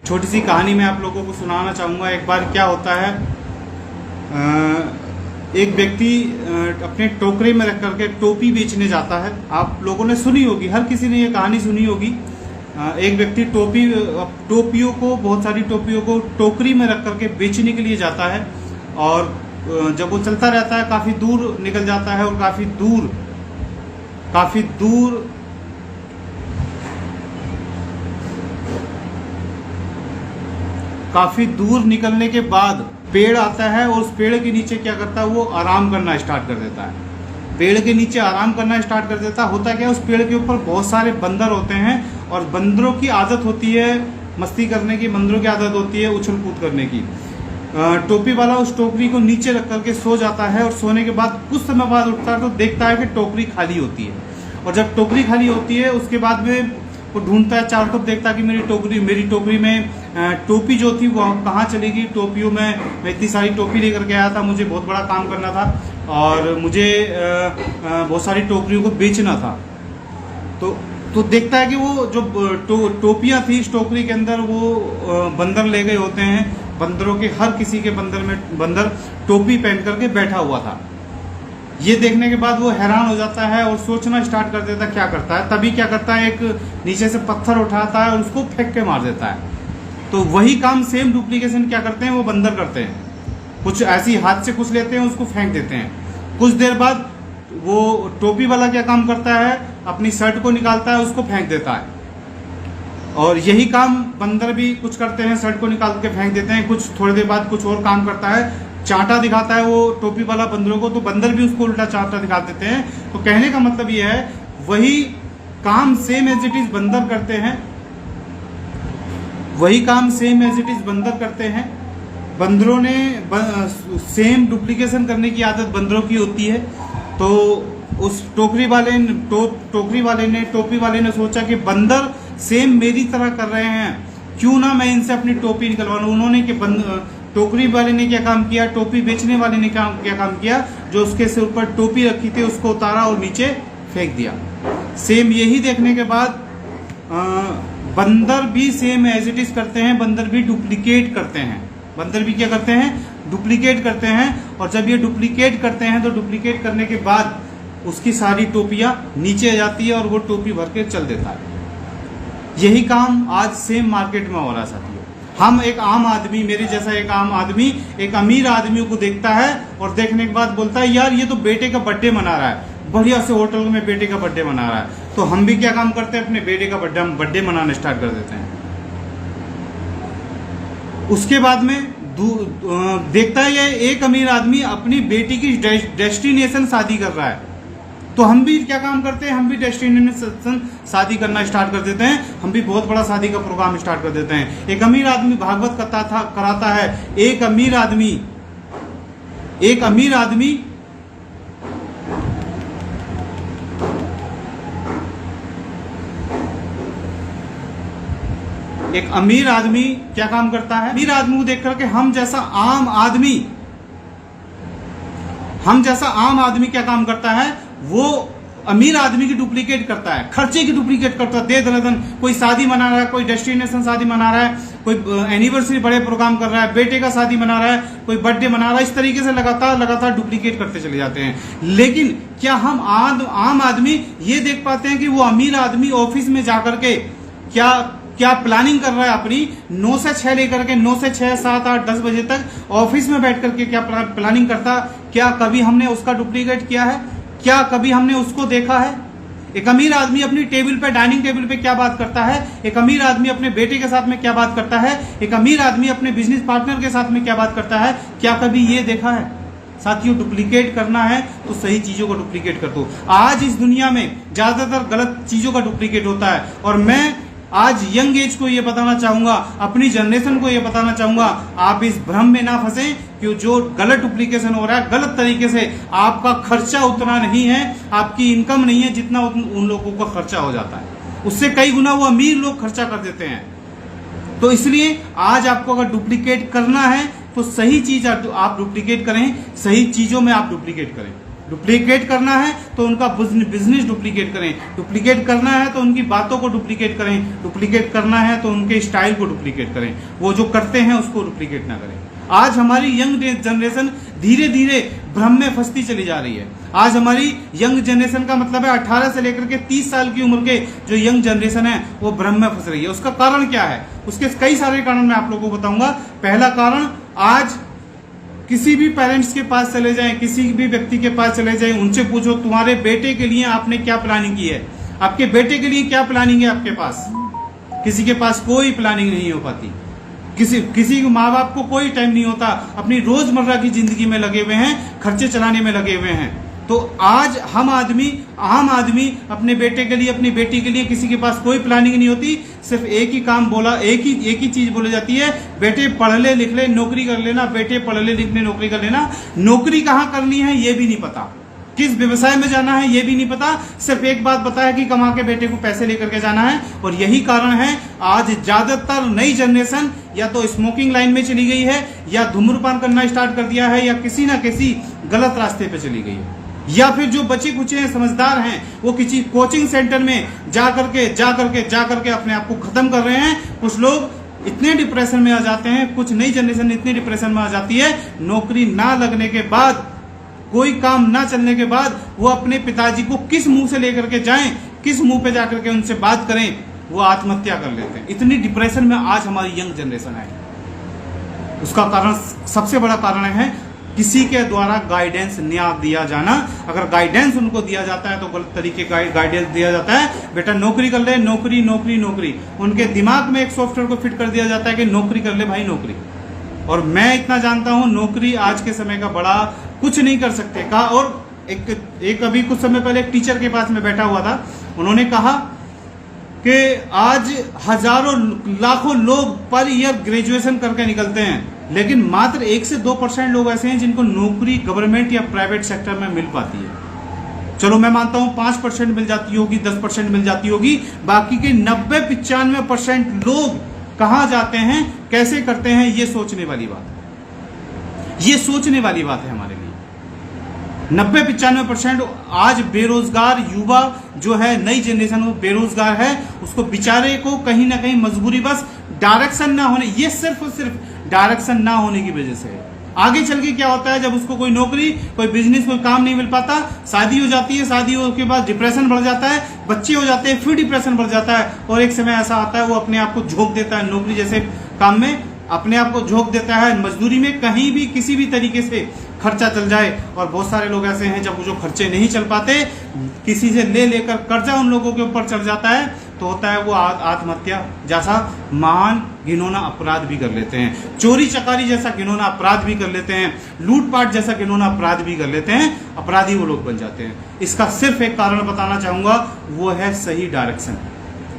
छोटी सी कहानी मैं आप लोगों को सुनाना चाहूँगा। एक बार क्या होता है, एक व्यक्ति अपने टोकरे में रख करके टोपी बेचने जाता है। आप लोगों ने सुनी होगी, हर किसी ने ये कहानी सुनी होगी। एक व्यक्ति टोपियों को, बहुत सारी टोपियों को टोकरी में रख करके बेचने के लिए जाता है। और जब वो चलता रहता है, काफ़ी दूर निकल जाता है और काफ़ी दूर निकलने के बाद पेड़ आता है और उस पेड़ के नीचे क्या करता है, वो आराम करना स्टार्ट कर देता है। पेड़ के नीचे आराम करना स्टार्ट कर देता है। होता क्या है, उस पेड़ के ऊपर बहुत सारे बंदर होते हैं और बंदरों की आदत होती है मस्ती करने की, बंदरों की आदत होती है उछल कूद करने की। टोपी वाला उस टोकरी को नीचे रख करके सो जाता है और सोने के बाद कुछ समय बाद उठता है तो देखता है कि टोकरी खाली होती है। और जब टोकरी खाली होती है उसके बाद में वो ढूंढता है, चारों तरफ देखता है कि मेरी टोकरी में टोपी जो थी वो कहाँ चली गई। टोपियों में मैं इतनी सारी टोपी लेकर के आया था, मुझे बहुत बड़ा काम करना था और मुझे बहुत सारी टोकरियों को बेचना था। तो देखता है कि वो जो टोपियाँ थी इस टोकरी के अंदर वो बंदर ले गए होते हैं। बंदरों के हर किसी के बंदर टोपी पहन करके बैठा हुआ था। ये देखने के बाद वो हैरान हो जाता है और सोचना स्टार्ट कर देता है क्या करता है। तभी क्या करता है, एक नीचे से पत्थर उठाता है और उसको फेंक के मार देता है। तो वही काम सेम डुप्लीकेशन क्या करते हैं, वो बंदर करते हैं। कुछ ऐसी हाथ से कुछ लेते हैं, उसको फेंक देते हैं। कुछ देर बाद वो टोपी वाला क्या काम करता है, अपनी शर्ट को निकालता है, उसको फेंक देता है। और यही काम बंदर भी कुछ करते हैं, शर्ट को निकाल के फेंक देते हैं। कुछ थोड़ी देर बाद कुछ और काम करता है, चांटा दिखाता है वो टोपी वाला बंदरों को, तो बंदर भी उसको उल्टा चांटा दिखा देते हैं। तो कहने का मतलब ये है, वही काम सेम एज इट इज बंदर करते हैं, वही काम सेम एज इट इज बंदर करते हैं। बंदरों ने सेम डुप्लीकेशन करने की आदत बंदरों की होती है। तो उस टोपी वाले ने सोचा कि बंदर सेम मेरी तरह कर रहे हैं, क्यों ना मैं इनसे अपनी टोपी निकलवा लूं। उन्होंने टोकरी वाले ने क्या काम किया, टोपी बेचने वाले ने क्या काम किया, जो उसके सिर पर टोपी रखी थी उसको उतारा और नीचे फेंक दिया। सेम यही देखने के बाद बंदर भी सेम एज इट इज करते हैं, बंदर भी डुप्लीकेट करते हैं। बंदर भी क्या करते हैं, डुप्लीकेट करते हैं। और जब ये डुप्लीकेट करते हैं तो डुप्लीकेट करने के बाद उसकी सारी टोपियां नीचे आ जाती है और वो टोपी भर के चल देता है। यही काम आज सेम मार्केट में हो रहा है साथियों। हम एक आम आदमी, मेरे जैसा एक आम आदमी एक अमीर आदमी को देखता है और देखने के बाद बोलता है यार ये तो बेटे का बर्थडे मना रहा है, बढ़िया से होटल में बेटे का बर्थडे मना रहा है। तो हम भी क्या काम करते हैं, अपने बेटे का बर्थडे मनाना स्टार्ट कर देते हैं। उसके बाद में देखता है ये एक अमीर आदमी अपनी बेटी की डेस्टिनेशन शादी कर रहा है, तो हम भी क्या काम करते हैं, हम भी डेस्टिनेशन शादी करना स्टार्ट कर देते हैं। हम भी बहुत बड़ा शादी का प्रोग्राम स्टार्ट कर देते हैं। एक अमीर आदमी भागवत कराता है। एक अमीर आदमी क्या काम करता है, अमीर आदमी को देख करके हम जैसा आम आदमी क्या काम करता है, वो अमीर आदमी की डुप्लीकेट करता है, खर्चे की डुप्लीकेट करता है। दे दनादन कोई शादी मना रहा है, कोई डेस्टिनेशन शादी मना रहा है, कोई एनिवर्सरी बड़े प्रोग्राम कर रहा है, बेटे का शादी मना रहा है, कोई बर्थडे मना रहा है। इस तरीके से लगातार डुप्लीकेट करते चले जाते हैं। लेकिन क्या हम आम आदमी ये देख पाते हैं कि वो अमीर आदमी ऑफिस में जाकर के क्या प्लानिंग कर रहा है अपनी, 9 से 6 लेकर के 9 से 6, 7, 8, 10 बजे तक ऑफिस में बैठ करके क्या प्लानिंग करता। क्या कभी हमने उसका डुप्लीकेट किया है, क्या कभी हमने उसको देखा है। एक अमीर आदमी अपनी डाइनिंग टेबल पे क्या बात करता है, एक अमीर आदमी अपने बेटे के साथ में क्या बात करता है, एक अमीर आदमी अपने बिजनेस पार्टनर के साथ में क्या बात करता है, क्या कभी ये देखा है। साथियों, डुप्लीकेट करना है तो सही चीजों को डुप्लीकेट कर दो। आज इस दुनिया में ज्यादातर गलत चीजों का डुप्लीकेट होता है और मैं आज यंग एज को ये बताना चाहूंगा, अपनी जनरेशन को ये बताना चाहूंगा, आप इस भ्रम में ना फंसे कि जो गलत डुप्लीकेशन हो रहा है, गलत तरीके से आपका खर्चा उतना नहीं है, आपकी इनकम नहीं है जितना उन लोगों का खर्चा हो जाता है। उससे कई गुना वो अमीर लोग खर्चा कर देते हैं। तो इसलिए आज आपको अगर डुप्लीकेट करना है तो सही चीज आप डुप्लीकेट करें, सही चीजों में आप डुप्लीकेट करें। डुप्लीकेट करना है तो उनका बिजनेस डुप्लीकेट करें, डुप्लीकेट करना है तो उनकी बातों को डुप्लीकेट करें, डुप्लीकेट करना है तो उनके स्टाइल को डुप्लीकेट करें, वो जो करते हैं उसको डुप्लीकेट ना करें। आज हमारी यंग जनरेशन धीरे धीरे भ्रम में फंसती चली जा रही है। आज हमारी यंग जनरेशन का मतलब है 18 से लेकर के 30 साल की उम्र के जो यंग जनरेशन है वो भ्रम में फंस रही है। उसका कारण क्या है? उसके कई सारे कारण मैं आप लोगों को बताऊंगा। पहला कारण, आज किसी भी पेरेंट्स के पास चले जाएं, किसी भी व्यक्ति के पास चले जाएं, उनसे पूछो तुम्हारे बेटे के लिए आपने क्या प्लानिंग की है, आपके बेटे के लिए क्या प्लानिंग है आपके पास? किसी के पास कोई प्लानिंग नहीं हो पाती। किसी माँ बाप को कोई टाइम नहीं होता, अपनी रोजमर्रा की जिंदगी में लगे हुए हैं, खर्चे चलाने में लगे हुए हैं। तो आज आम आदमी अपने बेटे के लिए, अपनी बेटी के लिए किसी के पास कोई प्लानिंग नहीं होती। सिर्फ एक ही काम बोला, एक ही चीज बोली जाती है, बेटे पढ़ ले लिख ले नौकरी कर लेना, बेटे पढ़ ले लिख ले नौकरी कर लेना। नौकरी कहाँ करनी है ये भी नहीं पता, किस व्यवसाय में जाना है ये भी नहीं पता। सिर्फ एक बात पता है कि कमा के बेटे को पैसे लेकर के जाना है। और यही कारण है आज ज्यादातर नई जनरेशन या तो स्मोकिंग लाइन में चली गई है, या धूम्रपान करना स्टार्ट कर दिया है, या किसी ना किसी गलत रास्ते पे चली गई है। या फिर जो बचे कुचे हैं, समझदार हैं, वो किसी कोचिंग सेंटर में जा करके अपने आप को खत्म कर रहे हैं। कुछ लोग इतने डिप्रेशन में आ जाते हैं, कुछ नई जनरेशन इतने डिप्रेशन में आ जाती है, नौकरी ना लगने के बाद, कोई काम ना चलने के बाद वो अपने पिताजी को किस मुंह से लेकर के जाएं, किस मुंह पे जाकर के उनसे बात करें, वो आत्महत्या कर लेते हैं। इतनी डिप्रेशन में आज हमारी यंग जनरेशन है। उसका कारण, सबसे बड़ा कारण है किसी के द्वारा गाइडेंस ना दिया जाना। अगर गाइडेंस उनको दिया जाता है तो गलत तरीके का गाइडेंस दिया जाता है, बेटा नौकरी कर ले, नौकरी नौकरी नौकरी। उनके दिमाग में एक सॉफ्टवेयर को फिट कर दिया जाता है कि नौकरी कर ले भाई, नौकरी। और मैं इतना जानता हूं, नौकरी आज के समय का बड़ा कुछ नहीं कर सकते कहा। और एक अभी कुछ समय पहले एक टीचर के पास में बैठा हुआ था, उन्होंने कहा कि आज हजारों लाखों लोग पर ईयर ग्रेजुएशन करके निकलते हैं, लेकिन मात्र 1 से 2% लोग ऐसे हैं जिनको नौकरी गवर्नमेंट या प्राइवेट सेक्टर में मिल पाती है। चलो मैं मानता हूं 5% मिल जाती होगी, 10% मिल जाती होगी, बाकी के 90-95% लोग कहां जाते हैं, कैसे करते हैं, ये सोचने वाली बात है हमारे लिए। 90-95% आज बेरोजगार युवा जो है, नई जनरेशन वो बेरोजगार है, उसको बेचारे को कहीं ना कहीं मजबूरी, बस डायरेक्शन ना होने, ये सिर्फ और सिर्फ डायरेक्शन ना होने की वजह से है। आगे चल के क्या होता है, जब उसको कोई नौकरी, कोई बिजनेस, कोई काम नहीं मिल पाता, शादी हो जाती है, शादी के बाद डिप्रेशन बढ़ जाता है, बच्चे हो जाते हैं, फिर डिप्रेशन बढ़ जाता है, और एक समय ऐसा आता है वो अपने आप को झोंक देता है नौकरी जैसे काम में, अपने आप को झोंक देता है मजदूरी में, कहीं भी किसी भी तरीके से खर्चा चल जाए। और बहुत सारे लोग ऐसे हैं जब जो खर्चे नहीं चल पाते, किसी से ले लेकर कर्जा उन लोगों के ऊपर चढ़ जाता है, तो होता है वो आत्महत्या जैसा महान घिनौना अपराध भी कर लेते हैं, चोरी चकारी जैसा घिनौना अपराध भी कर लेते हैं, लूटपाट जैसा घिनौना अपराध भी कर लेते हैं, अपराधी वो लोग बन जाते हैं। इसका सिर्फ एक कारण बताना चाहूंगा, वो है सही डायरेक्शन।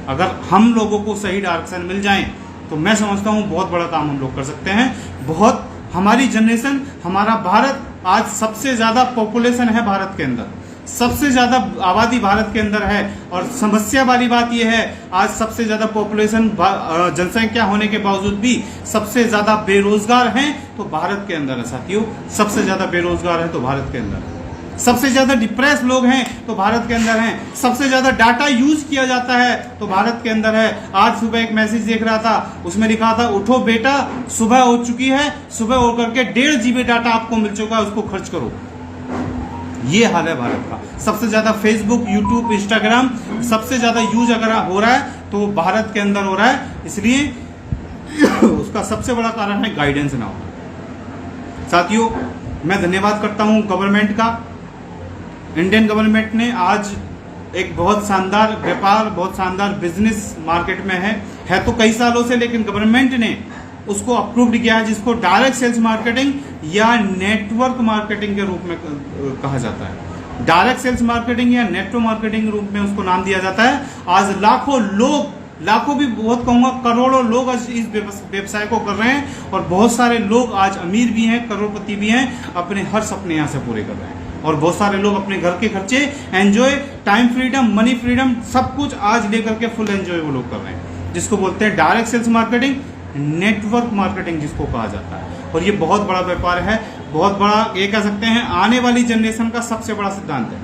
अगर हम लोगों को सही डायरेक्शन मिल जाए तो मैं समझता हूं बहुत बड़ा काम हम लोग कर सकते हैं। बहुत हमारी जनरेशन, हमारा भारत आज सबसे ज्यादा पॉपुलेशन है भारत के अंदर, सबसे ज्यादा आबादी भारत के अंदर है। और समस्या वाली बात यह है, आज सबसे ज्यादा पॉपुलेशन जनसंख्या होने के बावजूद भी सबसे ज्यादा बेरोजगार हैं तो भारत के अंदर है साथियों। सबसे ज्यादा बेरोजगार है तो भारत के अंदर है। सबसे ज्यादा डिप्रेस लोग हैं तो भारत के अंदर हैं। सबसे ज्यादा डाटा यूज किया जाता है तो भारत के अंदर है। आज सुबह एक मैसेज देख रहा था, उसमें लिखा था, उठो बेटा सुबह हो चुकी है, सुबह हो करके 1.5 GB डाटा आपको मिल चुका है, उसको खर्च करो। ये हाल है भारत का। सबसे ज्यादा फेसबुक, यूट्यूब, इंस्टाग्राम सबसे ज्यादा यूज अगर हो रहा है तो भारत के अंदर हो रहा है। इसलिए उसका सबसे बड़ा कारण है गाइडेंस ना होना। साथियों, मैं धन्यवाद करता हूं गवर्नमेंट का। इंडियन गवर्नमेंट ने आज एक बहुत शानदार व्यापार, बहुत शानदार बिजनेस मार्केट में है तो कई सालों से, लेकिन गवर्नमेंट ने उसको अप्रूव्ड किया है, जिसको डायरेक्ट सेल्स मार्केटिंग या नेटवर्क मार्केटिंग के रूप में कहा जाता है। डायरेक्ट सेल्स मार्केटिंग या नेटवर्क मार्केटिंग के रूप में उसको नाम दिया जाता है। आज लाखों लोग, लाखों भी बहुत कहूंगा, करोड़ों लोग आज इस व्यवसाय को कर रहे हैं। और बहुत सारे लोग आज अमीर भी हैं, करोड़पति भी हैं, अपने हर सपने यहाँ से पूरे कर रहे हैं। और बहुत सारे लोग अपने घर के खर्चे, enjoy, time freedom, money freedom, सब कुछ आज लेकर के फुल एंजॉय वो लोग कर रहे हैं, जिसको बोलते हैं direct sales marketing, network marketing जिसको कहा जाता है। और ये बहुत बड़ा व्यापार है। बहुत बड़ा ये कह सकते हैं आने वाली जनरेशन का सबसे बड़ा सिद्धांत है।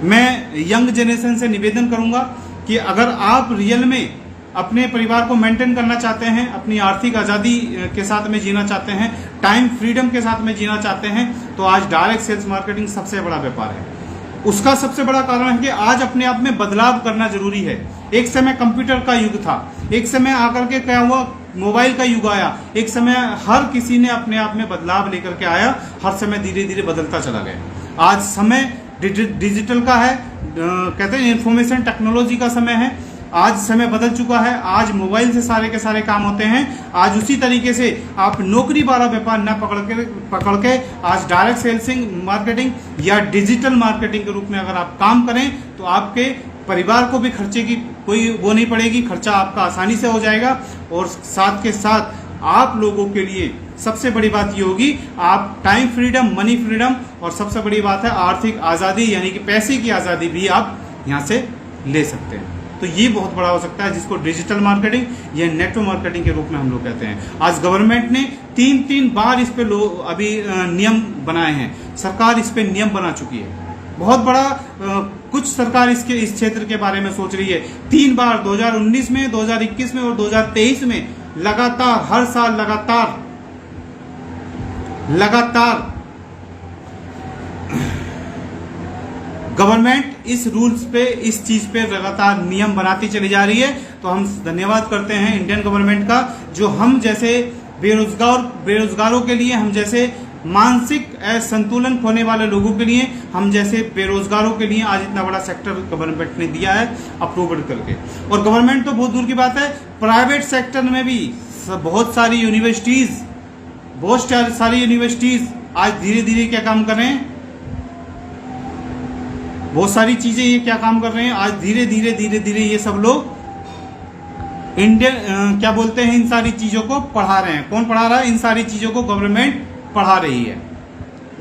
मैं यंग जनरेशन से निवेदन करूंगा कि अगर आप रियल में अपने परिवार को मेंटेन करना चाहते हैं, अपनी आर्थिक आज़ादी के साथ में जीना चाहते हैं, टाइम फ्रीडम के साथ में जीना चाहते हैं, तो आज डायरेक्ट सेल्स मार्केटिंग सबसे बड़ा व्यापार है। उसका सबसे बड़ा कारण है कि आज अपने आप में बदलाव करना जरूरी है। एक समय कंप्यूटर का युग था, एक समय आकर के क्या हुआ, मोबाइल का युग आया, एक समय हर किसी ने अपने आप में बदलाव लेकर के आया, हर समय धीरे धीरे बदलता चला गया। आज समय डिजिटल का है, कहते हैं इंफॉर्मेशन टेक्नोलॉजी का समय है। आज समय बदल चुका है, आज मोबाइल से सारे के सारे काम होते हैं। आज उसी तरीके से आप नौकरी वाला व्यापार न पकड़ के आज डायरेक्ट सेल्सिंग मार्केटिंग या डिजिटल मार्केटिंग के रूप में अगर आप काम करें तो आपके परिवार को भी खर्चे की कोई वो नहीं पड़ेगी, खर्चा आपका आसानी से हो जाएगा। और साथ के साथ आप लोगों के लिए सबसे बड़ी बात ये होगी, आप टाइम फ्रीडम, मनी फ्रीडम और सबसे बड़ी बात है आर्थिक आज़ादी, यानी कि पैसे की आज़ादी भी आप यहाँ से ले सकते हैं। तो ये बहुत बड़ा हो सकता है, जिसको डिजिटल मार्केटिंग या नेटवर्क मार्केटिंग के रूप में हम लोग कहते हैं। आज गवर्नमेंट ने 3 बार इस पे अभी नियम बनाए हैं, सरकार इस पे नियम बना चुकी है। बहुत बड़ा कुछ सरकार इस क्षेत्र के बारे में सोच रही है। 3 बार 2019 में, 2021 में और 2023 में लगातार हर साल लगातार गवर्नमेंट इस रूल्स पे, इस चीज पे लगातार नियम बनाती चली जा रही है। तो हम धन्यवाद करते हैं इंडियन गवर्नमेंट का, जो हम जैसे बेरोजगारों के लिए, हम जैसे मानसिक संतुलन खोने वाले लोगों के लिए, हम जैसे बेरोजगारों के लिए आज इतना बड़ा सेक्टर गवर्नमेंट ने दिया है अप्रूवल करके। और गवर्नमेंट तो बहुत दूर की बात है, प्राइवेट सेक्टर में भी बहुत सारी यूनिवर्सिटीज आज धीरे धीरे क्या काम कर रहे हैं, बहुत सारी चीजें ये क्या काम कर रहे हैं, आज धीरे धीरे ये सब लोग इंडियन क्या बोलते हैं, इन सारी चीजों को पढ़ा रहे हैं। कौन पढ़ा रहा है? इन सारी चीजों को गवर्नमेंट पढ़ा रही है।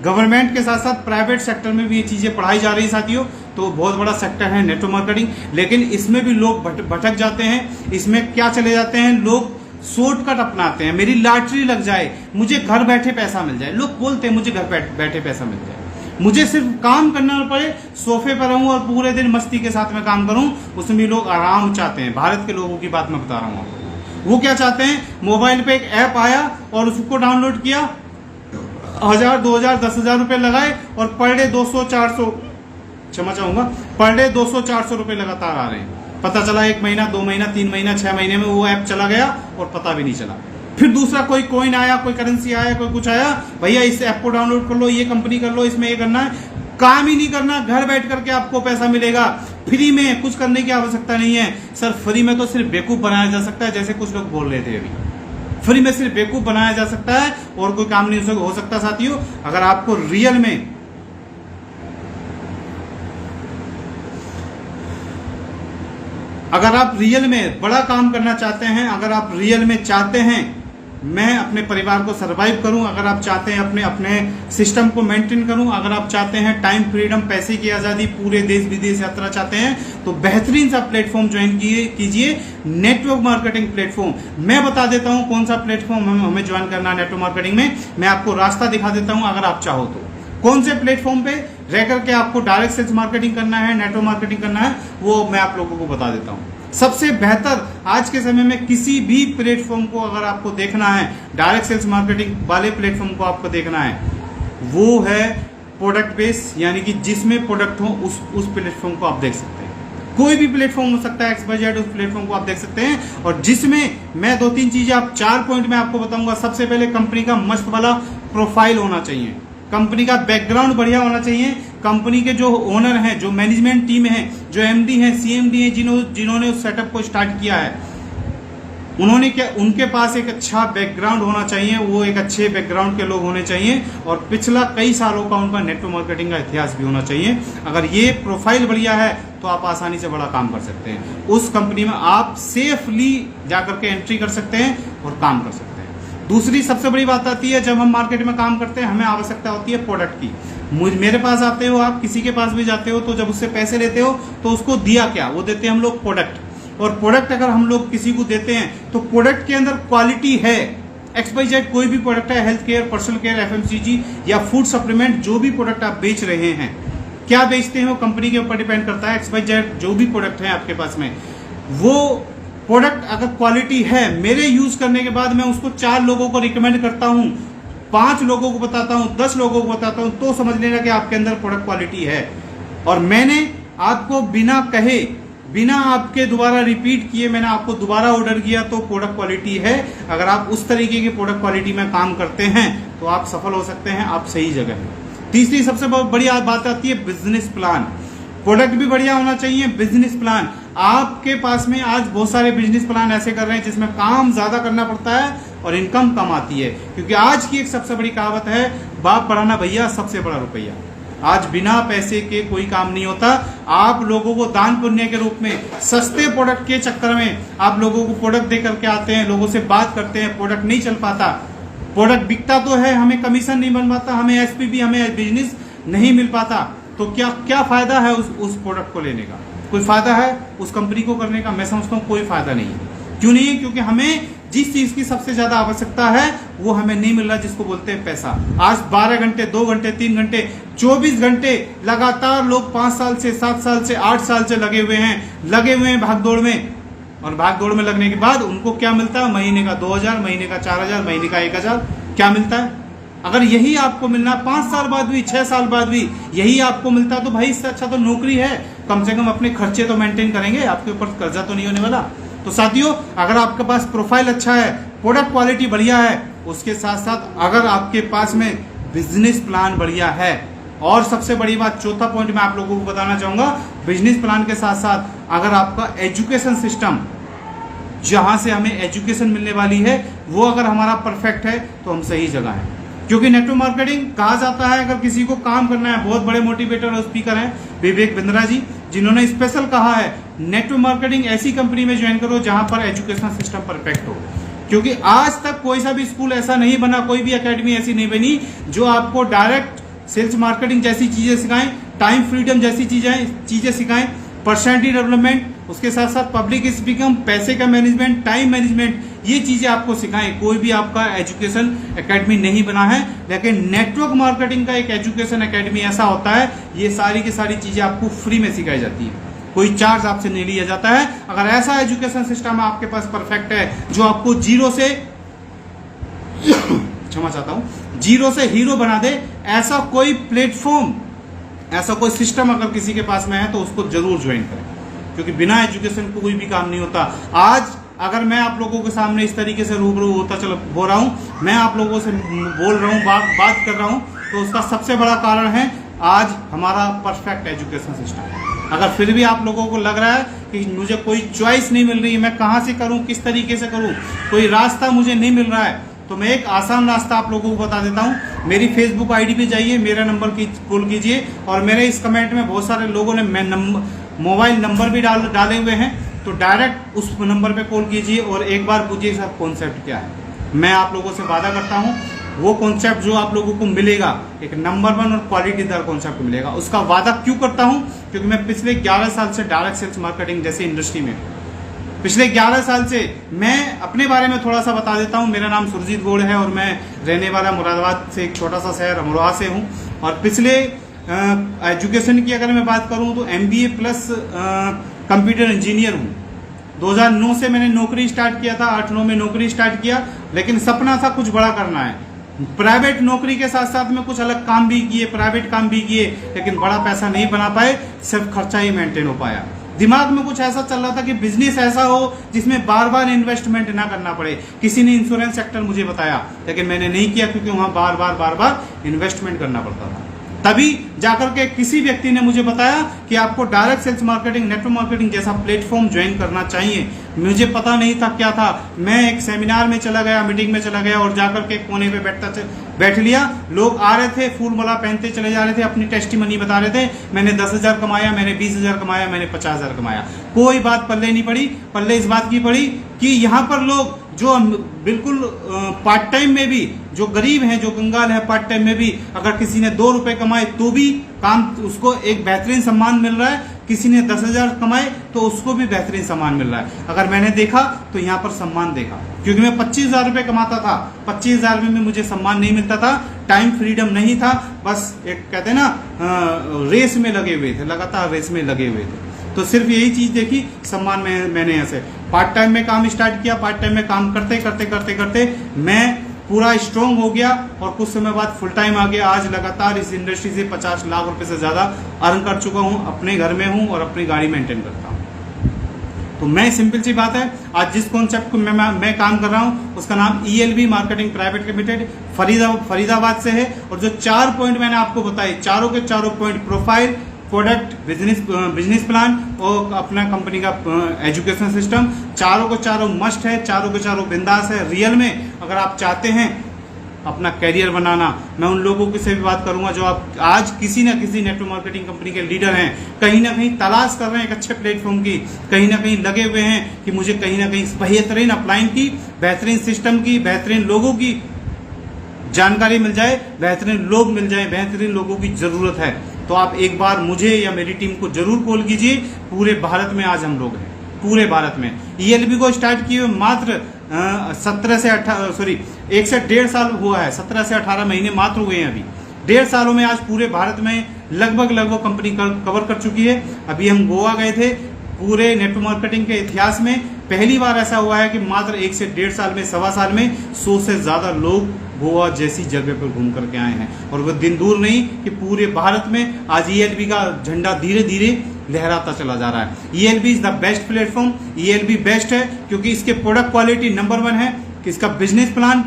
गवर्नमेंट के साथ साथ प्राइवेट सेक्टर में भी ये चीजें पढ़ाई जा रही है साथियों। तो बहुत बड़ा सेक्टर है नेटवर्क मार्केटिंग, लेकिन इसमें भी लोग भटक जाते हैं। इसमें क्या चले जाते हैं लोग, शॉर्टकट अपनाते हैं। मेरी लॉटरी लग जाए, मुझे घर बैठे पैसा मिल जाए। लोग बोलते हैं मुझे घर बैठे पैसा मिल जाए, मुझे सिर्फ काम करना न पड़े, सोफे पर रहूं और पूरे दिन मस्ती के साथ में काम करूं। उसमें भी लोग आराम चाहते हैं। भारत के लोगों की बात मैं बता रहा हूं आपको। वो क्या चाहते हैं, मोबाइल पे एक ऐप आया और उसको डाउनलोड किया, 1000, 2000, 10,000 रुपए लगाए और पर डे 200-400, क्षमा चाहूंगा, पर डे 200-400 रुपए लगातार आ रहे हैं। पता चला 1 महीना, 2 महीना, 3 महीना, 6 महीने में वो ऐप चला गया और पता भी नहीं चला। फिर दूसरा कोई कॉइन आया, कोई करेंसी आया, कोई कुछ आया, भैया इस ऐप को डाउनलोड कर लो, ये कंपनी कर लो, इसमें ये करना है। काम ही नहीं करना, घर बैठ करके आपको पैसा मिलेगा फ्री में, कुछ करने की आवश्यकता नहीं है। सर फ्री में तो सिर्फ बेवकूफ बनाया जा सकता है, जैसे कुछ लोग बोल रहे थे अभी। फ्री में सिर्फ बेवकूफ बनाया जा सकता है और कोई काम नहीं हो सकता साथियों। अगर आपको रियल में अगर आप रियल में बड़ा काम करना चाहते हैं, अगर आप रियल में चाहते हैं मैं अपने परिवार को सरवाइव करूं, अगर आप चाहते हैं अपने सिस्टम को मेंटेन करूं, अगर आप चाहते हैं टाइम फ्रीडम, पैसे की आज़ादी, पूरे देश विदेश यात्रा चाहते हैं, तो बेहतरीन सा प्लेटफॉर्म ज्वाइन कीजिए, नेटवर्क मार्केटिंग प्लेटफॉर्म। मैं बता देता हूं कौन सा प्लेटफॉर्म हमें ज्वाइन करना है नेटवर्क मार्केटिंग में। मैं आपको रास्ता दिखा देता हूं अगर आप चाहो तो। कौन से प्लेटफॉर्म पे रह करके आपको डायरेक्ट सेल्स मार्केटिंग करना है, नेटवर्क मार्केटिंग करना है, वो मैं आप लोगों को बता देता हूं। सबसे बेहतर आज के समय में किसी भी प्लेटफॉर्म को अगर आपको देखना है, डायरेक्ट सेल्स मार्केटिंग वाले प्लेटफॉर्म को आपको देखना है, वो है प्रोडक्ट बेस, यानी कि जिसमें प्रोडक्ट हो उस प्लेटफॉर्म को आप देख सकते हैं। कोई भी प्लेटफॉर्म हो सकता है, XYZ, उस प्लेटफॉर्म को आप देख सकते हैं। और जिसमें मैं 2-3 चीजें, आप 4 पॉइंट में आपको बताऊंगा। सबसे पहले कंपनी का मस्त वाला प्रोफाइल होना चाहिए, कंपनी का बैकग्राउंड बढ़िया होना चाहिए, कंपनी के जो ओनर हैं, जो मैनेजमेंट टीम है, जो MD हैं, CMD हैं, जिन्होंने उस सेटअप को स्टार्ट किया है, उनके पास एक अच्छा बैकग्राउंड होना चाहिए, वो एक अच्छे बैकग्राउंड के लोग होने चाहिए और पिछला कई सालों का उनका नेटवर्क मार्केटिंग का इतिहास भी होना चाहिए। अगर ये प्रोफाइल बढ़िया है तो आप आसानी से बड़ा काम कर सकते हैं। उस कंपनी में आप सेफली जाकर के एंट्री कर सकते हैं और काम कर सकते हैं। दूसरी सबसे बड़ी बात आती है, जब हम मार्केट में काम करते हैं हमें आवश्यकता होती है प्रोडक्ट की। मेरे पास आते हो, आप किसी के पास भी जाते हो, तो जब उससे पैसे लेते हो तो उसको दिया क्या, वो देते हैं हम लोग प्रोडक्ट। और प्रोडक्ट अगर हम लोग किसी को देते हैं तो प्रोडक्ट के अंदर क्वालिटी है, XYZ कोई भी प्रोडक्ट है, health care, personal care, FMCG या फूड सप्लीमेंट, जो भी प्रोडक्ट आप बेच रहे हैं, क्या बेचते हैं वो कंपनी के ऊपर डिपेंड करता है। XYZ जो भी प्रोडक्ट है आपके पास में, वो प्रोडक्ट अगर क्वालिटी है, मेरे यूज करने के बाद मैं उसको 4 लोगों को रिकमेंड करता हूं, 5 लोगों को बताता हूं, 10 लोगों को बताता हूं, तो समझ लेना कि आपके अंदर प्रोडक्ट क्वालिटी है। और मैंने आपको बिना कहे, बिना आपके दोबारा रिपीट किए मैंने आपको दोबारा ऑर्डर किया तो प्रोडक्ट क्वालिटी है। अगर आप उस तरीके की प्रोडक्ट क्वालिटी में काम करते हैं तो आप सफल हो सकते हैं, आप सही जगह हैं। तीसरी सबसे बड़ी बात आती है बिजनेस प्लान। प्रोडक्ट भी बढ़िया होना चाहिए, बिजनेस प्लान। आपके पास में आज बहुत सारे बिजनेस प्लान ऐसे कर रहे हैं जिसमें काम ज्यादा करना पड़ता है और इनकम कम आती है, क्योंकि आज की एक सबसे बड़ी कहावत है, बाप बढ़ाना भैया सबसे बड़ा रुपया। आज बिना पैसे के कोई काम नहीं होता। आप लोगों को दान पुण्य के रूप में सस्ते प्रोडक्ट के चक्कर में आप लोगों को प्रोडक्ट दे करके आते हैं, लोगों से बात करते हैं, प्रोडक्ट नहीं चल पाता, प्रोडक्ट बिकता तो है, हमें कमीशन नहीं बन पाता, हमें SPP, हमें बिजनेस नहीं मिल पाता, तो क्या फायदा है उस प्रोडक्ट को लेने का? कोई फायदा है उस कंपनी को करने का? मैं समझता हूँ कोई फायदा नहीं है। क्यों नहीं है? क्योंकि हमें जिस चीज की सबसे ज्यादा आवश्यकता है वो हमें नहीं मिल रहा, जिसको बोलते हैं पैसा। आज 12 घंटे, 2 घंटे, 3 घंटे, 24 घंटे लगातार लोग 5 साल से, 7 साल से, 8 साल से लगे हुए हैं भागदौड़ में। और भागदौड़ में लगने के बाद उनको क्या मिलता है? महीने का 2000, महीने का 4000, महीने का 1000 क्या मिलता है? अगर यही आपको मिलना 5 साल बाद भी, 6 साल बाद भी यही आपको मिलता, तो भाई इससे अच्छा तो नौकरी है। कम से कम अपने खर्चे तो मेंटेन करेंगे, आपके ऊपर कर्जा तो नहीं होने वाला। तो साथियों, अगर आपके पास प्रोफाइल अच्छा है, प्रोडक्ट क्वालिटी बढ़िया है, उसके साथ साथ अगर आपके पास में बिजनेस प्लान बढ़िया है, और सबसे बड़ी बात, चौथा पॉइंट मैं आप लोगों को बताना चाहूंगा, बिजनेस प्लान के साथ साथ अगर आपका एजुकेशन सिस्टम, जहां से हमें एजुकेशन मिलने वाली है, वो अगर हमारा परफेक्ट है तो हम सही जगह है। क्योंकि नेटवर्क मार्केटिंग कहा जाता है, अगर किसी को काम करना है, बहुत बड़े मोटिवेटर और स्पीकर हैं विवेक बिंद्रा जी, जिन्होंने स्पेशल कहा है नेटवर्क मार्केटिंग ऐसी कंपनी में ज्वाइन करो जहां पर एजुकेशन सिस्टम परफेक्ट हो। क्योंकि आज तक कोई सा भी स्कूल ऐसा नहीं बना, कोई भी एकेडमी ऐसी नहीं बनी जो आपको डायरेक्ट सेल्स मार्केटिंग जैसी चीजें सिखाएं, टाइम फ्रीडम जैसी चीजें सिखाएं, पर्सनैलिटी डेवलपमेंट, उसके साथ साथ पब्लिक स्पीकिंग, पैसे का मैनेजमेंट, टाइम मैनेजमेंट, ये चीजें आपको सिखाएं। कोई भी आपका एजुकेशन एकेडमी नहीं बना है, लेकिन नेटवर्क मार्केटिंग का एक एजुकेशन एकेडमी ऐसा होता है, ये सारी की सारी चीजें आपको फ्री में सिखाई जाती है, कोई चार्ज आपसे नहीं लिया जाता है। अगर ऐसा एजुकेशन सिस्टम आपके पास परफेक्ट है जो आपको जीरो से क्षमा चाहता हूं, जीरो से हीरो बना दे, ऐसा कोई प्लेटफॉर्म, ऐसा कोई सिस्टम अगर किसी के पास में है तो उसको जरूर ज्वाइन करें, क्योंकि बिना एजुकेशन को कोई भी काम नहीं होता। आज अगर मैं आप लोगों के सामने इस तरीके से रूबरू हो रहा हूं, मैं आप लोगों से बोल रहा हूं, बात कर रहा हूं, तो उसका सबसे बड़ा कारण है आज हमारा परफेक्ट एजुकेशन सिस्टम। अगर फिर भी आप लोगों को लग रहा है कि मुझे कोई चॉइस नहीं मिल रही है, मैं कहां से करूं, किस तरीके से करूं, कोई रास्ता मुझे नहीं मिल रहा है, तो मैं एक आसान रास्ता आप लोगों को बता देता हूं। मेरी फेसबुक आईडी पे जाइए, मेरा नंबर की कॉल कीजिए, और मेरे इस कमेंट में बहुत सारे लोगों ने मोबाइल नंबर भी डाले हुए हैं, तो डायरेक्ट उस नंबर पे कॉल कीजिए और एक बार पूछिए सर कॉन्सेप्ट क्या है। मैं आप लोगों से वादा करता हूं वो कॉन्सेप्ट जो आप लोगों को मिलेगा, एक नंबर 1 और क्वालिटीदार कॉन्सेप्ट मिलेगा। उसका वादा क्यों करता हूं? क्योंकि मैं पिछले 11 साल से डायरेक्ट सेल्स मार्केटिंग जैसी इंडस्ट्री में, पिछले 11 साल से, मैं अपने बारे में थोड़ा सा बता देता हूं। मेरा नाम सुरजीत गौड़ है और मैं रहने वाला मुरादाबाद से एक छोटा सा शहर अमरोहा से हूं। और पिछले एजुकेशन की अगर मैं बात करूं तो MBA प्लस कंप्यूटर इंजीनियर हूं। 2009 से मैंने नौकरी स्टार्ट किया था, 8-9 में नौकरी स्टार्ट किया, लेकिन सपना था कुछ बड़ा करना है। प्राइवेट नौकरी के साथ साथ में कुछ अलग काम भी किए, प्राइवेट काम भी किए, लेकिन बड़ा पैसा नहीं बना पाए, सिर्फ खर्चा ही मेंटेन हो पाया। दिमाग में कुछ ऐसा चल रहा था कि बिजनेस ऐसा हो जिसमें बार बार इन्वेस्टमेंट ना करना पड़े। किसी ने इंश्योरेंस सेक्टर मुझे बताया, लेकिन मैंने नहीं किया, क्योंकि वहां बार बार इन्वेस्टमेंट करना पड़ता था। तभी जाकर के किसी व्यक्ति ने मुझे बताया कि आपको direct sales marketing, network marketing जैसा प्लेटफॉर्म ज्वाइन करना चाहिए। मुझे पता नहीं था क्या था। मैं एक सेमिनार में चला गया, मीटिंग में चला गया, और जाकर के कोने पे बैठ लिया। लोग आ रहे थे, फूल माला पहनते चले जा रहे थे, अपनी टेस्टिमनी बता रहे थे, मैंने 10,000 कमाया, मैंने 20,000 कमाया, मैंने 50,000 कमाया। कोई बात पल्ले नहीं पड़ी। पल्ले इस बात की पड़ी कि यहाँ पर लोग जो बिल्कुल पार्ट टाइम में भी, जो गरीब हैं, जो कंगाल है, पार्ट टाइम में भी अगर किसी ने 2 रुपए कमाए तो भी काम, उसको एक बेहतरीन सम्मान मिल रहा है, किसी ने 10,000 कमाए तो उसको भी बेहतरीन सम्मान मिल रहा है। अगर मैंने देखा तो यहाँ पर सम्मान देखा, क्योंकि मैं 25,000 रुपये कमाता था, 25,000 में मुझे सम्मान नहीं मिलता था, टाइम फ्रीडम नहीं था, बस एक कहते हैं ना रेस में लगे हुए थे, लगातार रेस में लगे हुए थे। तो सिर्फ यही चीज देखी, सम्मान में मैंने ऐसे पार्ट टाइम में काम स्टार्ट किया। पार्ट टाइम में काम करते करते करते करते मैं पूरा स्ट्रॉन्ग हो गया और कुछ समय बाद फुल टाइम आ गया। आज लगातार इस इंडस्ट्री से 50 लाख रुपए से ज्यादा अर्न कर चुका हूं, अपने घर में हूं और अपनी गाड़ी मेंटेन करता हूं। तो मैं सिंपल सी बात है, आज जिस कॉन्सेप्ट को मैं काम कर रहा हूं उसका नाम ELB marketing private limited Faridabad से है। और जो 4 पॉइंट मैंने आपको बताए, चारों के चारों point, profile, product, business plan और अपना कंपनी का एजुकेशन सिस्टम, चारों को चारों मस्ट है, चारों के चारों बिंदास है। रियल में अगर आप चाहते हैं अपना कैरियर बनाना, मैं उन लोगों से भी बात करूंगा जो आप आज किसी ना किसी नेटवर्क मार्केटिंग कंपनी के लीडर हैं, कहीं ना कहीं तलाश कर रहे हैं एक अच्छे प्लेटफॉर्म की, कहीं ना कहीं लगे हुए हैं कि मुझे कहीं ना कहीं बेहतरीन अपलाइन की, बेहतरीन सिस्टम की, बेहतरीन लोगों की जानकारी मिल जाए, बेहतरीन लोग मिल जाए, बेहतरीन लोगों की जरूरत है। तो आप एक बार मुझे या मेरी टीम को जरूर कॉल कीजिए। पूरे भारत में आज हम लोग हैं, पूरे भारत में। ELB को स्टार्ट किए मात्र 1 से 1.5 साल हुआ है, 17 से 18 महीने मात्र हुए हैं अभी। 1.5 सालों में आज पूरे भारत में लगभग कंपनी कवर कर चुकी है। अभी हम गोवा गए थे, पूरे नेटवर्क मार्केटिंग के इतिहास में पहली बार ऐसा हुआ है कि मात्र 1 से 1.5 साल में, 1.25 साल में 100 से ज्यादा लोग गोवा जैसी जगह पर घूम करके आए हैं। और वो दिन दूर नहीं कि पूरे भारत में आज ELB का झंडा धीरे धीरे लहराता चला जा रहा है। ELB is the best platform. ELB best है क्योंकि इसके प्रोडक्ट क्वालिटी नंबर 1 है, कि इसका बिजनेस प्लान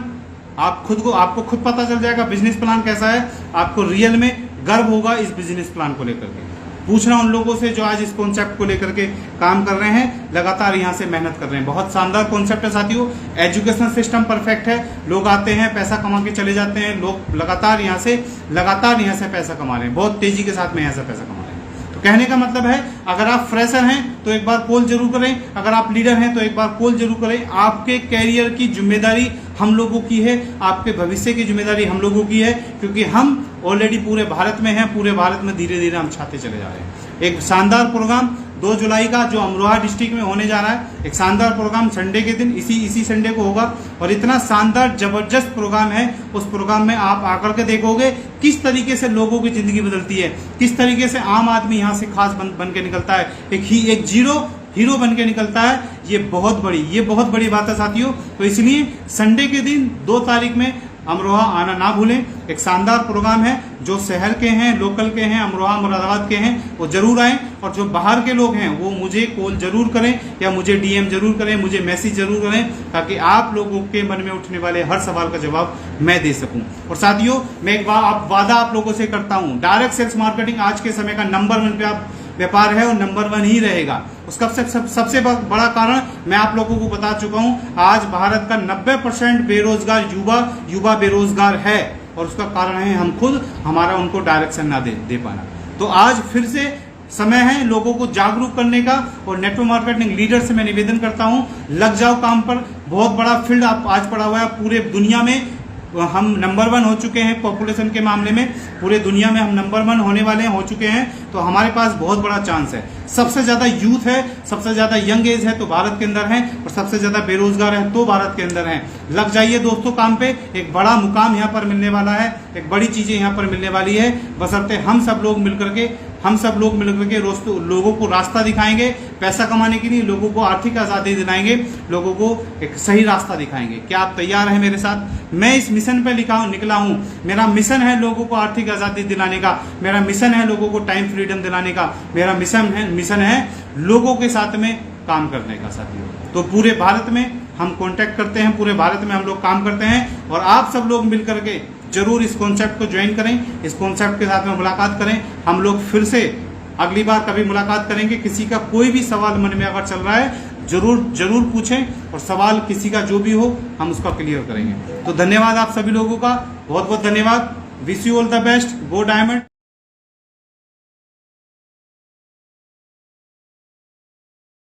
आपको खुद पता चल जाएगा बिजनेस प्लान कैसा है। आपको रियल में गर्व होगा इस बिजनेस प्लान को लेकर के। पूछना उन लोगों से जो आज इस कॉन्सेप्ट को लेकर के काम कर रहे हैं, लगातार यहाँ से मेहनत कर रहे हैं। बहुत शानदार कॉन्सेप्ट है साथियों। एजुकेशन सिस्टम परफेक्ट है, लोग आते हैं पैसा कमा के चले जाते हैं, लोग लगातार यहाँ से पैसा कमा रहे हैं, बहुत तेजी के साथ में यहाँ से पैसा कमा रहे हैं। तो कहने का मतलब है, अगर आप फ्रेशर हैं तो एक बार कॉल जरूर करें, अगर आप लीडर हैं तो एक बार कॉल जरूर करें। आपके कैरियर की जिम्मेदारी हम लोगों की है, आपके भविष्य की जिम्मेदारी हम लोगों की है, क्योंकि हम ऑलरेडी पूरे भारत में हैं, पूरे भारत में धीरे धीरे हम छाते चले जा रहे हैं। एक शानदार प्रोग्राम 2 जुलाई का जो अमरोहा डिस्ट्रिक्ट में होने जा रहा है, एक शानदार प्रोग्राम संडे के दिन इसी संडे को होगा। और इतना शानदार जबरदस्त प्रोग्राम है, उस प्रोग्राम में आप आकर के देखोगे किस तरीके से लोगों की जिंदगी बदलती है, किस तरीके से आम आदमी यहाँ से खास बन के निकलता है, एक हीरो बन के निकलता है। ये बहुत बड़ी बात है साथियों। तो इसलिए संडे के दिन 2 तारीख में अमरोहा आना ना भूलें। एक शानदार प्रोग्राम है, जो शहर के हैं, लोकल के हैं, अमरोहा मुरादाबाद के हैं, वो जरूर आएं। और जो बाहर के लोग हैं वो मुझे कॉल जरूर करें या मुझे DM जरूर करें, मुझे मैसेज जरूर करें, ताकि आप लोगों के मन में उठने वाले हर सवाल का जवाब मैं दे सकूं। और साथियों, मैं एक वादा आप लोगों से करता हूं, डायरेक्ट सेल्स मार्केटिंग आज के समय का नंबर 1 पे आप व्यापार है और नंबर 1 ही रहेगा। उसका सबसे बड़ा कारण मैं आप लोगों को बता चुका हूं। आज भारत का 90% बेरोजगार युवा बेरोजगार है, और उसका कारण है हम खुद, हमारा उनको डायरेक्शन ना दे पाना। तो आज फिर से समय है लोगों को जागरूक करने का। और नेटवर्क मार्केटिंग लीडर से मैं निवेदन करता हूं, लग जाओ काम पर। बहुत बड़ा फील्ड आज पड़ा हुआ है, पूरे दुनिया में हम नंबर 1 हो चुके हैं पॉपुलेशन के मामले में, पूरे दुनिया में हम नंबर 1 होने वाले हो चुके हैं। तो हमारे पास बहुत बड़ा चांस है। सबसे ज्यादा यूथ है, सबसे ज्यादा यंग एज है तो भारत के अंदर है, और सबसे ज्यादा बेरोजगार है तो भारत के अंदर है। लग जाइए दोस्तों काम पे, एक बड़ा मुकाम यहाँ पर मिलने वाला है, एक बड़ी चीजें यहाँ पर मिलने वाली है। बशर्ते हम सब लोग मिलकर के लोगों को रास्ता दिखाएंगे पैसा कमाने के लिए, लोगों को आर्थिक आजादी दिलाएंगे, लोगों को एक सही रास्ता दिखाएंगे। क्या आप तैयार हैं मेरे साथ? मैं इस मिशन पे निकला हूं। मेरा मिशन है लोगों को आर्थिक आजादी दिलाने का, मेरा मिशन है लोगों को टाइम फ्रीडम दिलाने का, मेरा मिशन है लोगों के साथ में काम करने का साथियों। तो पूरे भारत में हम कांटेक्ट करते हैं, पूरे भारत में हम लोग काम करते हैं, और आप सब लोग मिलकर के जरूर इस कॉन्सेप्ट को ज्वाइन करें, इस कॉन्सेप्ट के साथ में मुलाकात करें। हम लोग फिर से अगली बार कभी मुलाकात करेंगे। किसी का कोई भी सवाल मन में अगर चल रहा है जरूर पूछें, और सवाल किसी का जो भी हो हम उसका क्लियर करेंगे। तो धन्यवाद आप सभी लोगों का, बहुत बहुत धन्यवाद। Wish you all the best. Go diamond.